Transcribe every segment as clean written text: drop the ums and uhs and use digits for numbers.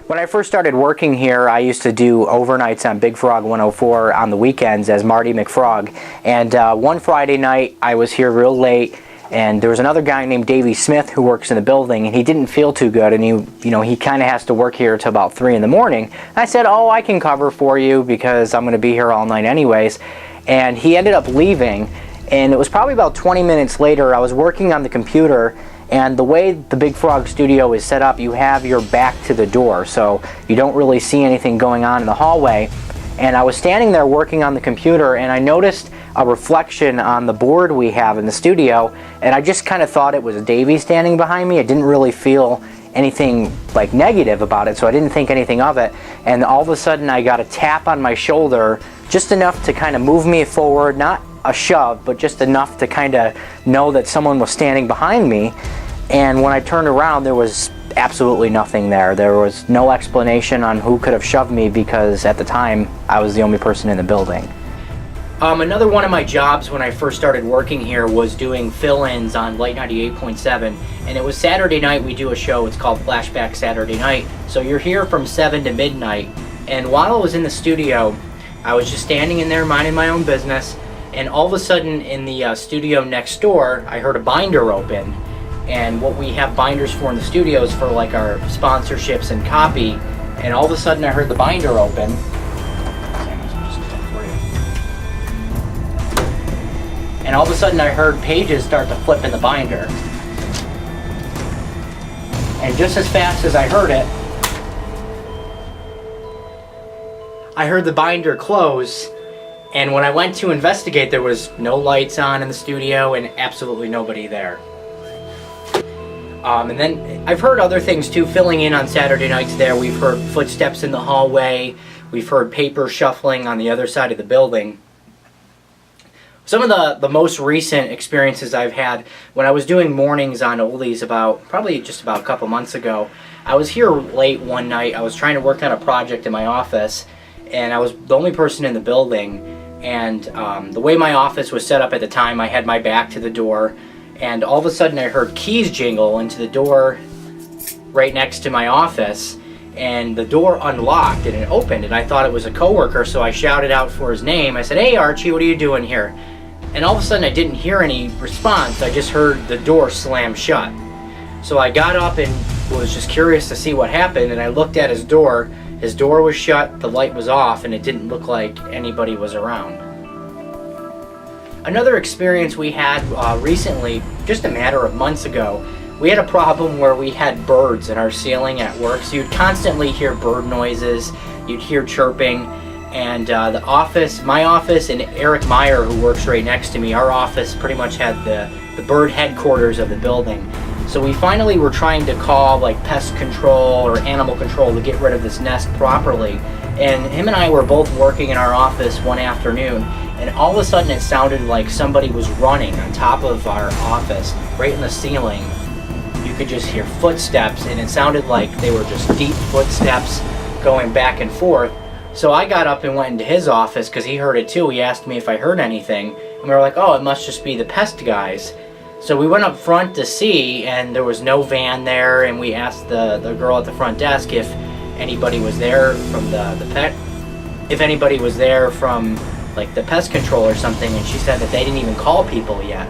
When I first started working here, I used to do overnights on Big Frog 104 on the weekends as Marty McFrog. And one Friday night, I was here real late, and there was another guy named Davey Smith who works in the building, and he didn't feel too good, and he kind of has to work here till about 3 in the morning. And I said, "Oh, I can cover for you because I'm going to be here all night anyways." And he ended up leaving, and it was probably about 20 minutes later. I was working on the computer, and the way the Big Frog studio is set up, you have your back to the door, so you don't really see anything going on in the hallway. And I was standing there working on the computer, and I noticed a reflection on the board we have in the studio, and I just kind of thought it was Davey standing behind me. I didn't really feel anything like negative about it, so I didn't think anything of it. And all of a sudden I got a tap on my shoulder, just enough to kind of move me forward, not a shove, but just enough to kind of know that someone was standing behind me. And when I turned around, there was absolutely nothing there. There was no explanation on who could have shoved me, because at the time I was the only person in the building. Another one of my jobs when I first started working here was doing fill-ins on Light 98.7, and it was Saturday night. We do a show, it's called Flashback Saturday Night. So you're here from 7 to midnight, and while I was in the studio, I was just standing in there minding my own business, and all of a sudden in the studio next door, I heard a binder open. And what we have binders for in the studio is for like our sponsorships and copy, and all of a sudden I heard the binder open. And all of a sudden I heard pages start to flip in the binder. And just as fast as I heard it, I heard the binder close. And when I went to investigate, there was no lights on in the studio and absolutely nobody there. And then I've heard other things too, filling in on Saturday nights there. We've heard footsteps in the hallway. We've heard paper shuffling on the other side of the building. Some of the most recent experiences I've had, when I was doing mornings on Oldies probably just about a couple months ago, I was here late one night. I was trying to work on a project in my office, and I was the only person in the building. And the way my office was set up at the time, I had my back to the door, and all of a sudden I heard keys jingle into the door right next to my office, and the door unlocked and it opened, and I thought it was a coworker, so I shouted out for his name. I said, "Hey Archie, what are you doing here?" And all of a sudden I didn't hear any response. I just heard the door slam shut. So I got up and was just curious to see what happened, and I looked at his door. His door was shut, the light was off, and it didn't look like anybody was around. Another experience we had recently, just a matter of months ago, we had a problem where we had birds in our ceiling at work. So you'd constantly hear bird noises, you'd hear chirping, and my office, and Eric Meyer, who works right next to me, our office pretty much had the bird headquarters of the building. So we finally were trying to call like pest control or animal control to get rid of this nest properly. And him and I were both working in our office one afternoon, and all of a sudden it sounded like somebody was running on top of our office, right in the ceiling. You could just hear footsteps, and it sounded like they were just deep footsteps going back and forth. So I got up and went into his office because he heard it too. He asked me if I heard anything, and we were like, "Oh, it must just be the pest guys." So we went up front to see, and there was no van there, and we asked the girl at the front desk if anybody was there from if anybody was there from like the pest control or something, and she said that they didn't even call people yet.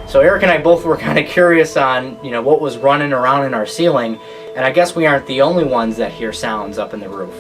So Eric and I both were kind of curious on, what was running around in our ceiling, and I guess we aren't the only ones that hear sounds up in the roof.